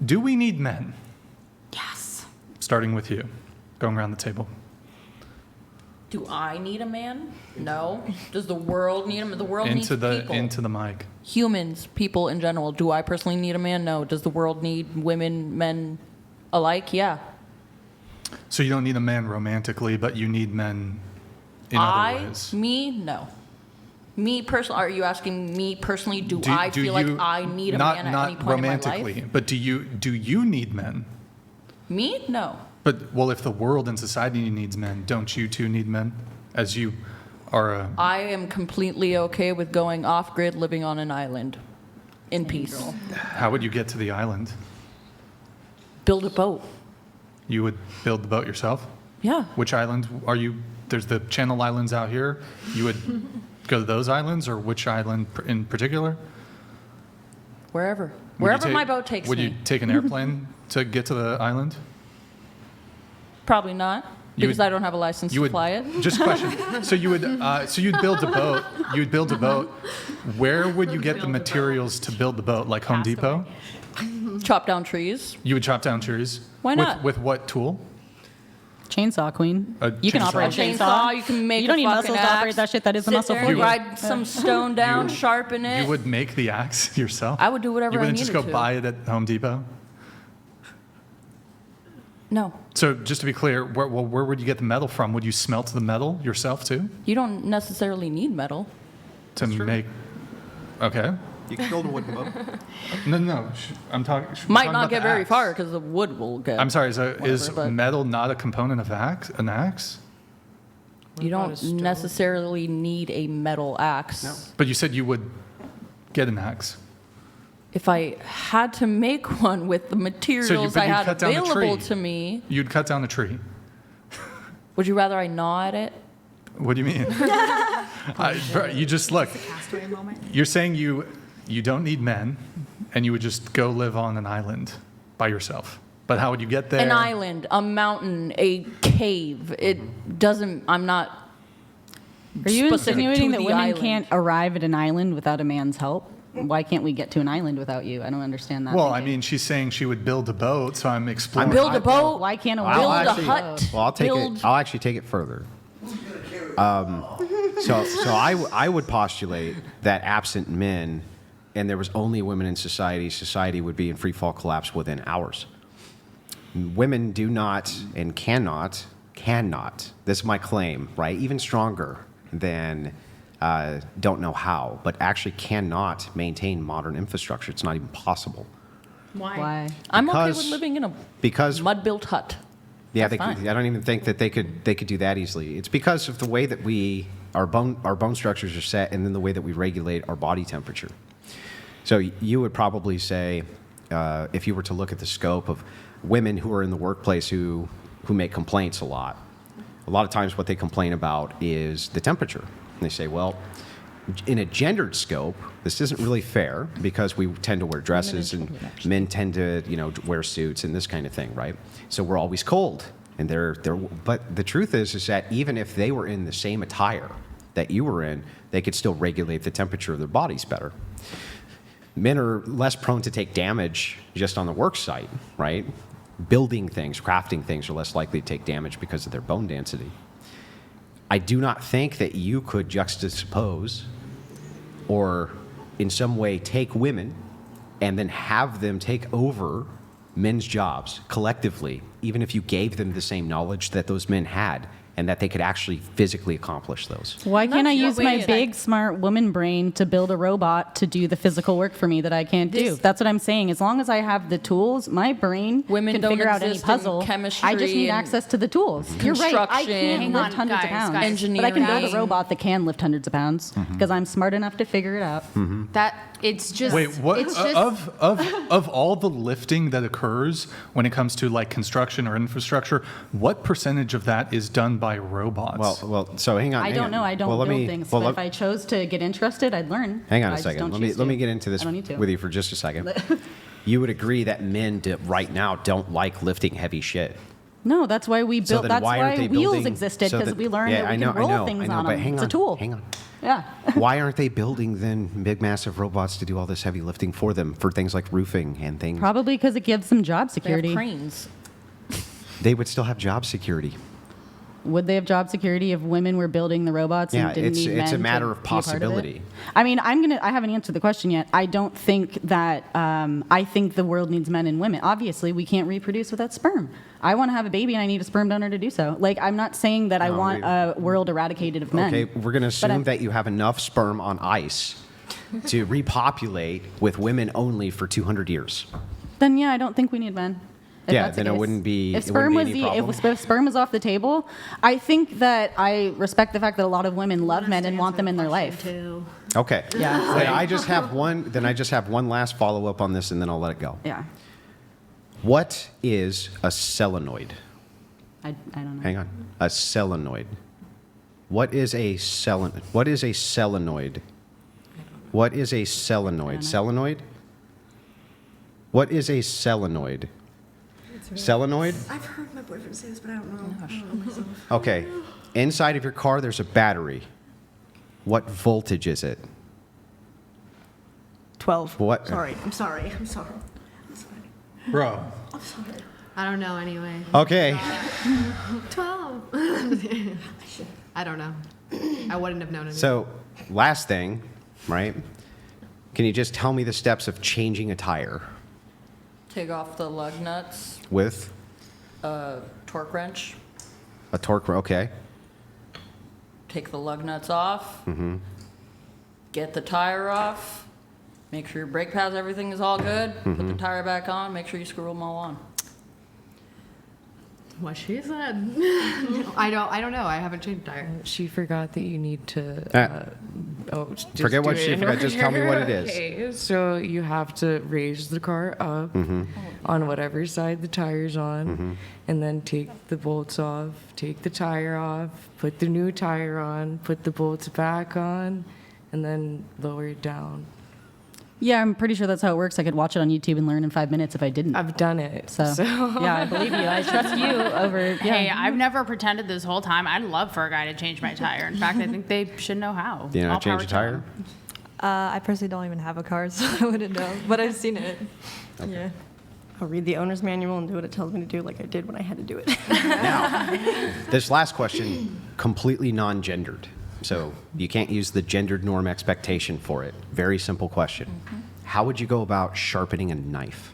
Do we need men? Yes. Starting with you, going around the table. Do I need a man? No. Does the world need him? The world needs people. Into the mic. Humans, people in general. Do I personally need a man? No. Does the world need women, men alike? Yeah. So you don't need a man romantically, but you need men in other ways. Me? No. Me personally, are you asking me personally, do I feel like I need a man at any point in my life? Not romantically, but do you need men? Me? No. But, well, if the world and society needs men, don't you too need men? As you are a... I am completely okay with going off-grid, living on an island in peace. How would you get to the island? Build a boat. You would build the boat yourself? Yeah. Which island are you... There's the Channel Islands out here. You would go to those islands, or which island in particular? Wherever. Wherever my boat takes me. Would you take an airplane to get to the island? Probably not, because I don't have a license to fly it. Just a question. So you would, so you'd build a boat. You'd build a boat. Where would you get the materials to build the boat? Like Home Depot? Chop down trees. You would chop down trees. Why not? With what tool? Chainsaw queen. You can operate a chainsaw. You can make. You don't need muscles to operate that shit. That is a muscle for you. Ride some stone down, sharpen it. You would make the axe yourself? I would do whatever I needed to. You wouldn't just go buy it at Home Depot? No. So just to be clear, where would you get the metal from? Would you smelt the metal yourself too? You don't necessarily need metal. To make... Okay. You can build a wooden boat. No. I'm talking... Might not get very far because the wood will get... I'm sorry, is metal not a component of an axe? You don't necessarily need a metal axe. No. But you said you would get an axe. If I had to make one with the materials I had available to me... You'd cut down a tree. Would you rather I gnaw at it? What do you mean? You just look. You're saying you don't need men, and you would just go live on an island by yourself. But how would you get there? An island, a mountain, a cave. It doesn't... I'm not... Are you insinuating that women island. can't arrive at an island without a man's help? Why can't we get to an island without you? I don't understand that. Well, I mean, she's saying she would build a boat, so I'm exploring. Build a boat. Why can't a build a hut? Well, I'll actually take it further. So I would postulate that absent men, and there was only women in society would be in free fall collapse within hours. Women do not and cannot. This is my claim, right? Even stronger than. Don't know how, but actually cannot maintain modern infrastructure. It's not even possible. Why? I'm okay with living in a mud-built hut. Yeah, I don't even think that they could do that easily. It's because of the way that our bone structures are set, and then the way that we regulate our body temperature. So you would probably say, if you were to look at the scope of women who are in the workplace who make complaints a lot of times what they complain about is the temperature. And they say, well, in a gendered scope, this isn't really fair because we tend to wear dresses and men tend to, wear suits and this kind of thing, right? So we're always cold. And but the truth is that even if they were in the same attire that you were in, they could still regulate the temperature of their bodies better. Men are less prone to take damage just on the work site, right? Building things, crafting things are less likely to take damage because of their bone density. I do not think that you could juxtapose or in some way take women and then have them take over men's jobs collectively, even if you gave them the same knowledge that those men had and that they could actually physically accomplish those. Why can't I use my big, smart woman brain to build a robot to do the physical work for me that I can't do? That's what I'm saying. As long as I have the tools, my brain can figure out any puzzle. I just need access to the tools. You're right. I can't lift hundreds of pounds. But I can build a robot that can lift hundreds of pounds because I'm smart enough to figure it out. It's just... Wait, what? Of all the lifting that occurs when it comes to like construction or infrastructure, what percentage of that is done by robots? Well. So hang on. I don't know. I don't build things. But if I chose to get interested, I'd learn. Hang on a second. Let me get into this with you for just a second. You would agree that men right now don't like lifting heavy shit. No, that's why we built. That's why wheels existed, because we learned that we can roll things on them. It's a tool. Hang on. Yeah. Why aren't they building then big, massive robots to do all this heavy lifting for them for things like roofing and things? Probably because it gives them job They security. have cranes. They would still have job security. Would they have job security if women were building the robots and didn't need men it's a matter to of be a part of it? possibility. I mean, I haven't answered the question yet. I don't think that, I think the world needs men and women. Obviously, we can't reproduce without sperm. I want to have a baby and I need a sperm donor to do so. Like, I'm not saying that I want a world eradicated of men. Okay, we're going to assume that you have enough sperm on ice to repopulate with women only for 200 years. Then, yeah, I don't think we need men. If Yeah, that's the then it case. wouldn't be- If it wouldn't sperm be was any the problem. if sperm was off the table, I think that I respect the fact that a lot of women love men and want them in their life. Okay. Yeah. Then I just have one last follow-up on this, and then I'll let it go. Yeah, What is a solenoid? I don't know. Hang on. A solenoid. What is a solenoid? What is a solenoid? What is a solenoid? Solenoid? What is a solenoid? Solenoid? I've heard my boyfriend say this, but I don't know. Okay. Inside of your car, there's a battery. What voltage is it? 12. What? Sorry. I'm sorry. Bro. I don't know anyway. Okay. 12. I don't know. I wouldn't have known anyway. So, last thing, right? Can you just tell me the steps of changing a tire Take off the lug nuts, with torque wrench, a torque? Okay. take the lug nuts off, get the tire off, make sure your brake pads, everything is all good, put the tire back on, make sure you screw them all on. What she said. I don't know. I haven't changed a tire. She forgot that you need to. Just Forget what do she it in forgot. Just tell me what it is. Okay, so you have to raise the car up on whatever side the tire's on, and then take the bolts off, take the tire off, put the new tire on, put the bolts back on, and then lower it down. Yeah, I'm pretty sure that's how it works. I could watch it on YouTube and learn in 5 minutes if I didn't. I've done it. So yeah, I believe you. I trust you over. Yeah. Hey, I've never pretended this whole time. I'd love for a guy to change my tire. In fact, I think they should know how. Do you know how All to change a power to tire? them. I personally don't even have a car, so I wouldn't know. But I've seen it. Yeah. I'll read the owner's manual and do what it tells me to do, like I did when I had to do it. Now, this last question, completely non-gendered. So you can't use the gendered norm expectation for it. Very simple question. How would you go about sharpening a knife?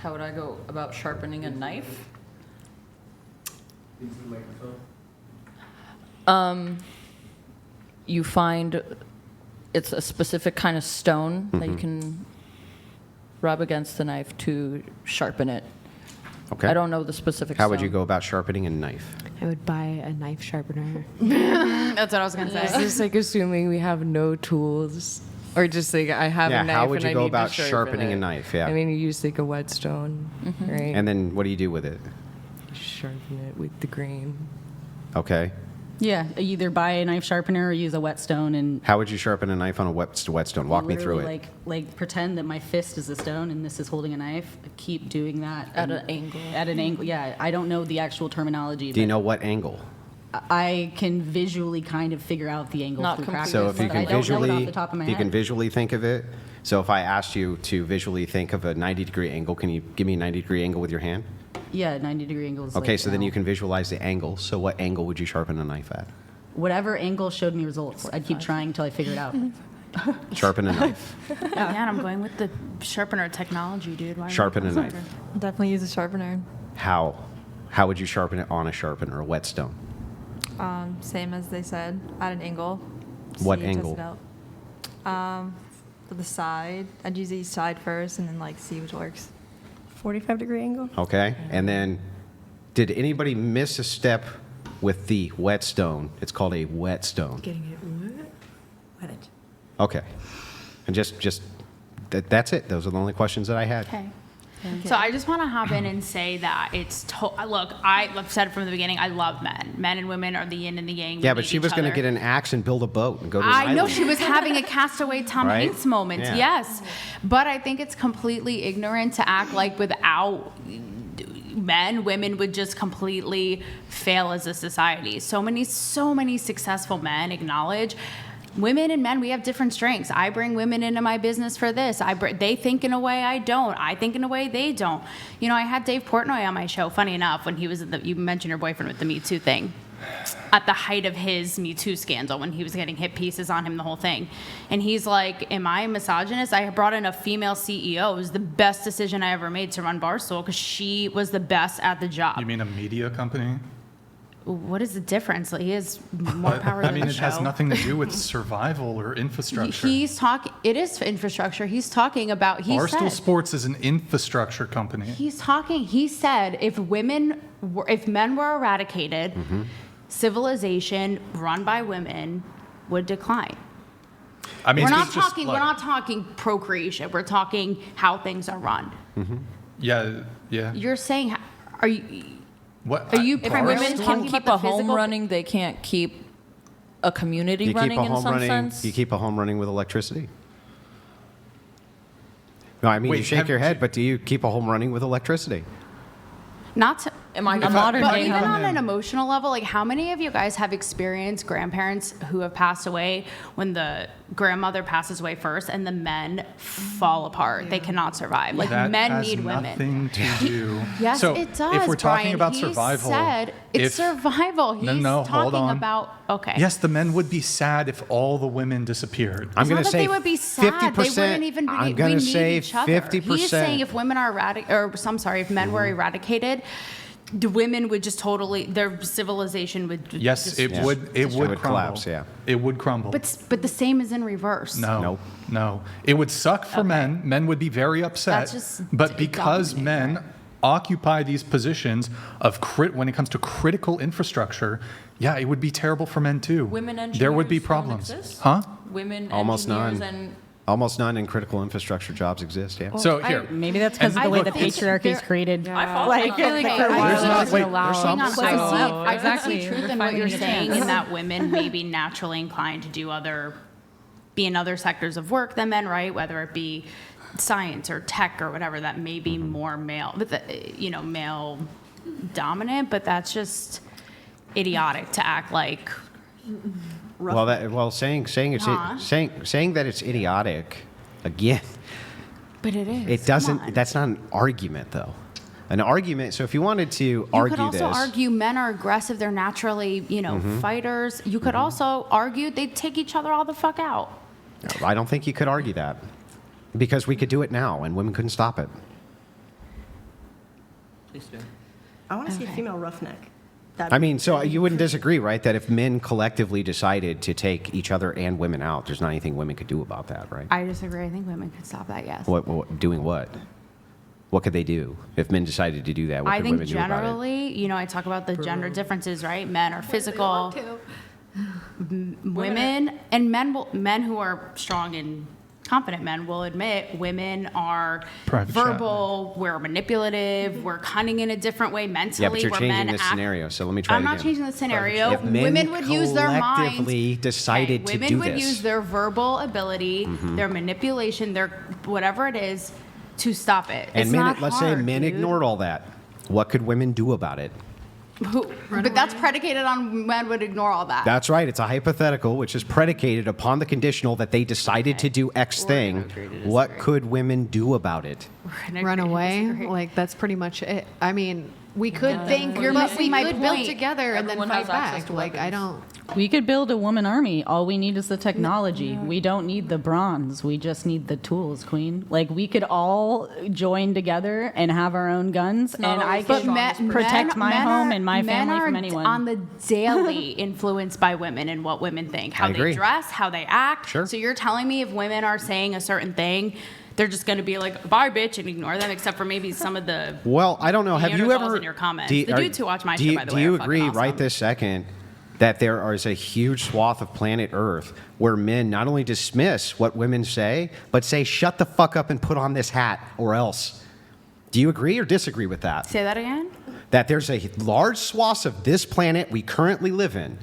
How would I go about sharpening a knife? You find it's a specific kind of stone that you can rub against the knife to sharpen it. Okay. I don't know the specific How would you stone. go about sharpening a knife? I would buy a knife sharpener. That's what I was going to It's say. just like assuming we have no tools, or just like I have Yeah, a knife how would and you I go need about to sharpening a it. knife? Yeah. I mean, you use like a whetstone, right? And then what do you do with it? Sharpen it with the grain. Okay. Yeah, either buy a knife sharpener or use a whetstone and How would you sharpen a knife on a whetstone? Walk me through it. literally, like pretend that my fist is a stone and this is holding a knife. Keep doing that At and- an angle. At an angle, yeah. I don't know the actual terminology. Do you but know what angle? I can visually kind of figure out the angle Not through practice. So if you but I can don't know it off visually, the top of my you head. can visually think of it. So if I asked you to visually think of a 90-degree angle, can you give me a 90-degree angle with your hand? Yeah, 90-degree angles. Okay, like, so then you now. can visualize the angle. So what angle would you sharpen a knife at? Whatever angle showed me results, I'd keep trying until I figure it out. Sharpen a knife. Again, I'm going with the sharpener technology, dude. Why Sharpen a not? knife. Definitely use a sharpener. How? How would you sharpen it on a sharpener, a whetstone? Same as they said, at an angle. What See, test angle? it out. For the side, I'd use each side first and then like see which works. 45-degree angle. Okay, and then did anybody miss a step with the whetstone? It's called a whetstone. Getting it wet? Wet it. Okay, and just that's it. Those are the only questions that I had. Okay. So I just want to hop in and say that look, I've said from the beginning, I love men. Men and women are the yin and the yang. Yeah, We but need she each was going to other. get an axe and build a boat and go to an I know island. she was having a castaway Tom Right? Hanks moment, Yeah. yes. But I think it's completely ignorant to act like without men, women would just completely fail as a society. So many successful men acknowledge women and men, we have different strengths. I bring women into my business for this. They think in a way I don't. I think in a way they don't. You know, I had Dave Portnoy on my show, funny enough, when he was you mentioned your boyfriend with the Me Too thing. At the height of his Me Too scandal, when he was getting hit pieces on him, the whole thing. And he's like, am I a misogynist? I brought in a female CEO. It was the best decision I ever made to run Barstool because she was the best at the job. You mean a media company? What is the difference? Like, he has more power than the show. It has nothing to do with survival or infrastructure. It is infrastructure. He's talking about, Barstool Sports is an infrastructure company. He said if men were eradicated, civilization run by women would decline. I mean, we're not talking procreation. We're talking how things are run. Yeah. You're saying, What? If women can keep a home running, they can't keep a community running in some sense? You keep a home running with electricity? No, I mean, you shake your head, but do you keep a home running with electricity? Not to, Am I but modern day even home? on an emotional level, like how many of you guys have experienced grandparents who have passed away when the grandmother passes away first and the men fall apart? They cannot survive. Like that men has need women. Nothing to do. Yes, so it does. If we're talking Brian, about he survival, said it's survival. He's hold talking on. about Yes, the men would be sad if all the women disappeared. I'm going to not that say they would be sad. 50%. They wouldn't even. I'm going to say each other. 50%. He's saying if women are if men were eradicated, the women would just totally, their civilization would. Yes, it would crumble. Collapse. Yeah, it would crumble. But the same is in reverse. No. It would suck for men. Men would be very upset. That's just but because men occupy these positions of when it comes to critical infrastructure, yeah, it would be terrible for men too. Women engineers there would be don't problems. exist? Huh? Women almost engineers none. and Almost none in critical infrastructure jobs exist. Yeah. So here, Maybe that's because of the way the patriarchy is created. I follow Like, I feel like for a while. Hang on, I Exactly. see truth in what you're saying in that women may be naturally inclined to be in other sectors of work than men, right? Whether it be science or tech or whatever, that may be more male, but male dominant. But that's just idiotic to act like. Saying that it's idiotic, again. But it is. It doesn't. That's not an argument, though. An argument. So if you wanted to argue you could also this, argue men are aggressive. They're naturally, fighters. You could also argue they take each other all the fuck out. I don't think you could argue that because we could do it now, and women couldn't stop it. please do. I want to see a female roughneck. I mean, so you wouldn't disagree, right? That if men collectively decided to take each other and women out, there's not anything women could do about that, right? I disagree. I think women could stop that. Yes. Doing what? What could they do if men decided to do that? What I could think women do about it? generally, I talk about the gender differences, right? Men are physical. Women and men who are strong and confident men will admit women are Private verbal, we're manipulative, we're cunning in a different way mentally. Yeah, but you're where changing men the act, scenario, so let me try I'm it not again. changing the scenario. If men women would use their minds. collectively decided to women do would this. use their verbal ability, their manipulation, their whatever it is, to stop it. And it's men, not let's hard, say men dude. ignored all that. What could women do about it? But that's predicated on men would ignore all that. That's right. It's a hypothetical, which is predicated upon the conditional that they decided to do X thing. What could women do about it? Run away. Like that's pretty much it. I mean, we could think You're but missing we my could build point. together and Everyone then has fight access back. to Like I weapons. don't. We could build a woman army. All we need is the technology. We don't need the bronze. We just need the tools, Queen. Like we could all join together and have our own guns, and I But could protect my home and my men family are from anyone. on the daily influenced by women and what women think, how I they agree. dress, how they act. Sure. So you're telling me if women are saying a certain thing, they're just going to be like, bye, bitch, and ignore them, except for maybe some of the. Well, I don't know. Have you Neanderthals ever? in your comments. The dudes who watch my show, by the do way, you are agree fucking right awesome. this second that there is a huge swath of planet Earth where men not only dismiss what women say, but say, "Shut the fuck up and put on this hat, or else." Do you agree or disagree with that? Say that again? That there's a large swath of this planet we currently live in,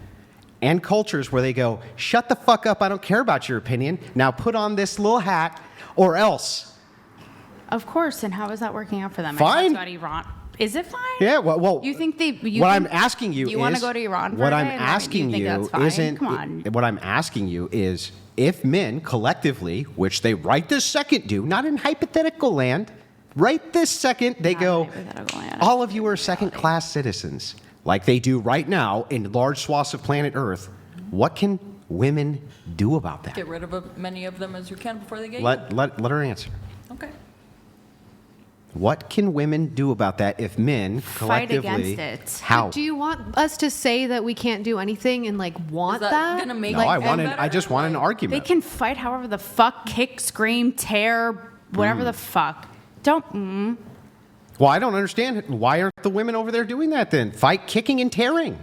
and cultures where they go, "Shut the fuck up! I don't care about your opinion. Now put on this little hat, or else." Of course. And how is that working out for them? I Fine. talked about Iran. Is it fine? Yeah, well, You think they? what I'm asking you you is, want to go to Iran? For what a I'm day? asking think you that's fine? isn't. Come on. What I'm asking you is, if men collectively, which they right this second do, not in hypothetical land, right this second they Not go, hypothetical land. all of you are second-class citizens, like they do right now in large swaths of planet Earth. What can women do about that? Get rid of as many of them as you can before they get you. Let her answer. Okay. What can women do about that if men Fight collectively? against it. How? Do you want us to say that we can't do anything and like want Is that gonna make No, it I feel wanted. better? I just want an They argument. can fight however the fuck, kick, scream, tear, whatever the fuck. Don't. Well, I don't understand. Why aren't the women over there doing that then? Fight, kicking, and tearing.